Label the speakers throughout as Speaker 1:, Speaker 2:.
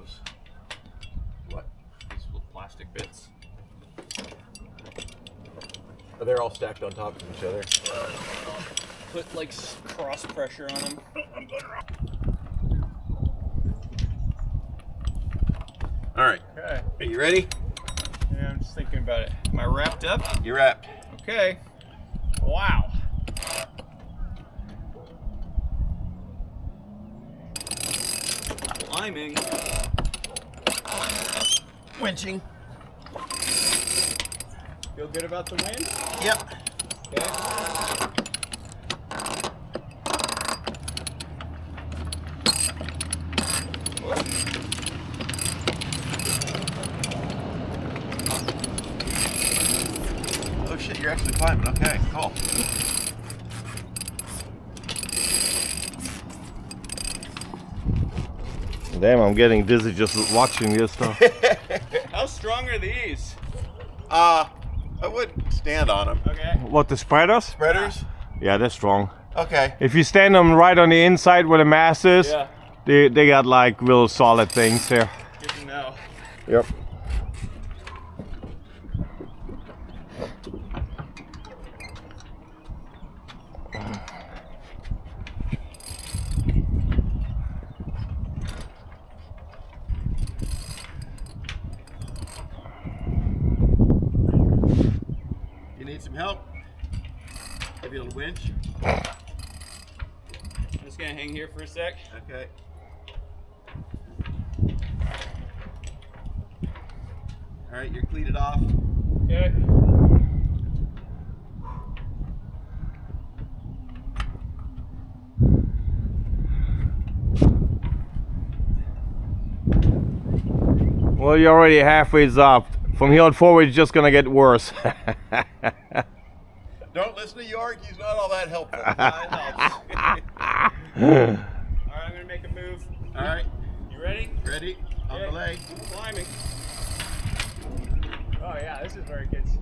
Speaker 1: those?
Speaker 2: What? These little plastic bits.
Speaker 1: Are they all stacked on top of each other?
Speaker 2: Put like cross pressure on them.
Speaker 1: All right.
Speaker 2: Okay.
Speaker 1: Are you ready?
Speaker 2: Yeah, I'm just thinking about it. Am I wrapped up?
Speaker 1: You're wrapped.
Speaker 2: Okay. Wow. Climbing.
Speaker 1: Winching.
Speaker 2: Feel good about the wind?
Speaker 1: Yep.
Speaker 2: Okay.
Speaker 1: Oh shit, you're actually climbing. Okay, cool.
Speaker 3: Damn, I'm getting dizzy just watching this stuff.
Speaker 2: How strong are these?
Speaker 1: I wouldn't stand on them.
Speaker 2: Okay.
Speaker 3: What, the spreaders?
Speaker 1: Spreaders?
Speaker 3: Yeah, they're strong.
Speaker 1: Okay.
Speaker 3: If you stand them right on the inside where the mast is,
Speaker 2: Yeah.
Speaker 3: they got like real solid things here.
Speaker 2: Good to know.
Speaker 3: Yep.
Speaker 1: You need some help? Heavy little winch.
Speaker 2: I'm just gonna hang here for a sec.
Speaker 1: Okay. All right, you're cleated off.
Speaker 2: Okay.
Speaker 3: Well, you're already halfway up. From here on forward, it's just gonna get worse.
Speaker 1: Don't listen to York. He's not all that helpful.
Speaker 2: That helps. Alright, I'm gonna make a move.
Speaker 1: All right.
Speaker 2: You ready?
Speaker 1: Ready? On the
Speaker 2: Okay.
Speaker 1: leg.
Speaker 2: Climbing. Oh yeah, this is where it gets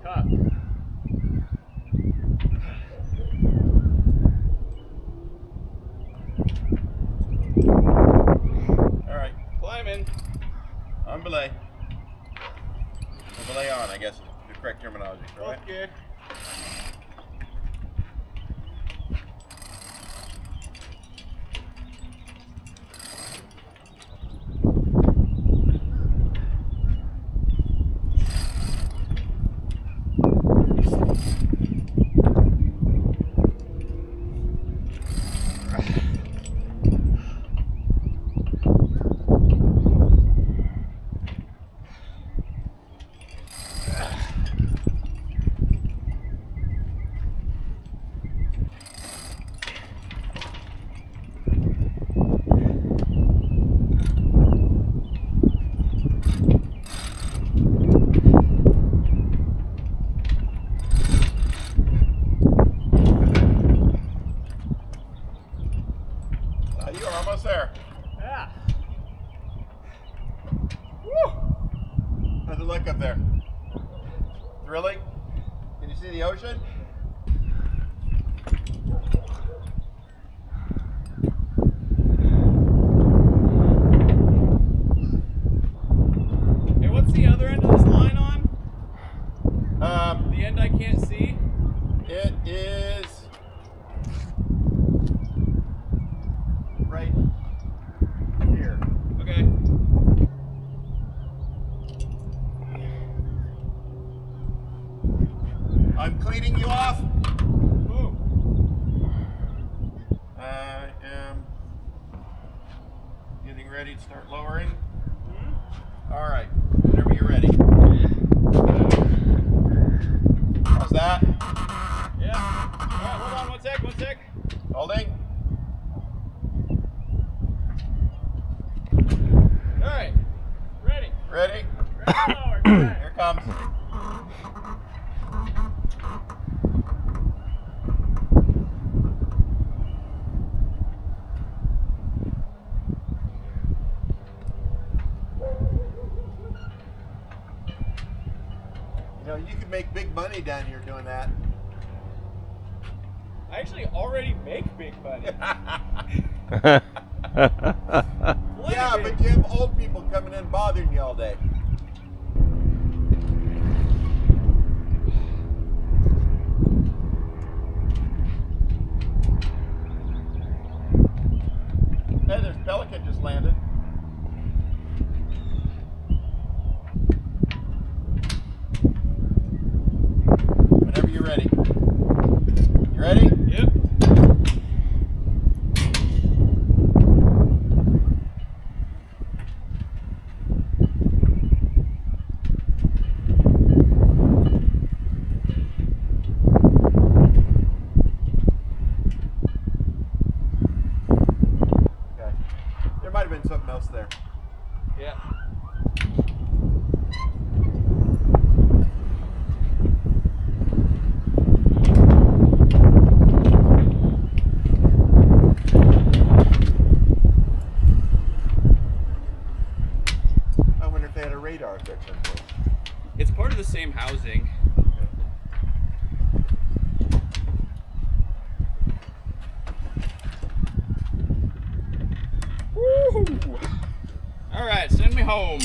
Speaker 2: tough.
Speaker 1: All right.
Speaker 2: Climbing.
Speaker 1: On belay. Belay on, I guess is the correct terminology, right?
Speaker 2: Both good.
Speaker 1: You are almost there.
Speaker 2: Yeah.
Speaker 1: Woo! How's it look up there? Thrilling? Can you see the ocean?
Speaker 2: Hey, what's the other end of this line on? The end I can't see?
Speaker 1: It is right here.
Speaker 2: Okay.
Speaker 1: I'm cleaning you off.
Speaker 2: Ooh.
Speaker 1: I am getting ready to start lowering. All right, whenever you're ready. How's that?
Speaker 2: Yeah. Alright, hold on one sec.
Speaker 1: Holding?
Speaker 2: Alright. Ready.
Speaker 1: Ready?
Speaker 2: Ready to lower. Go ahead.
Speaker 1: Here it comes. You know, you could make big money down here doing that.
Speaker 2: I actually already make big money.
Speaker 1: Yeah, but you have old people coming in bothering you all day. Hey, there's pelican just landed. Whenever you're ready. You ready?
Speaker 2: Yep.
Speaker 1: Okay. There might have been something else there.
Speaker 2: Yeah.
Speaker 1: I wonder if they had a radar if they're close.
Speaker 2: It's part of the same housing. Woo! All right, send me home.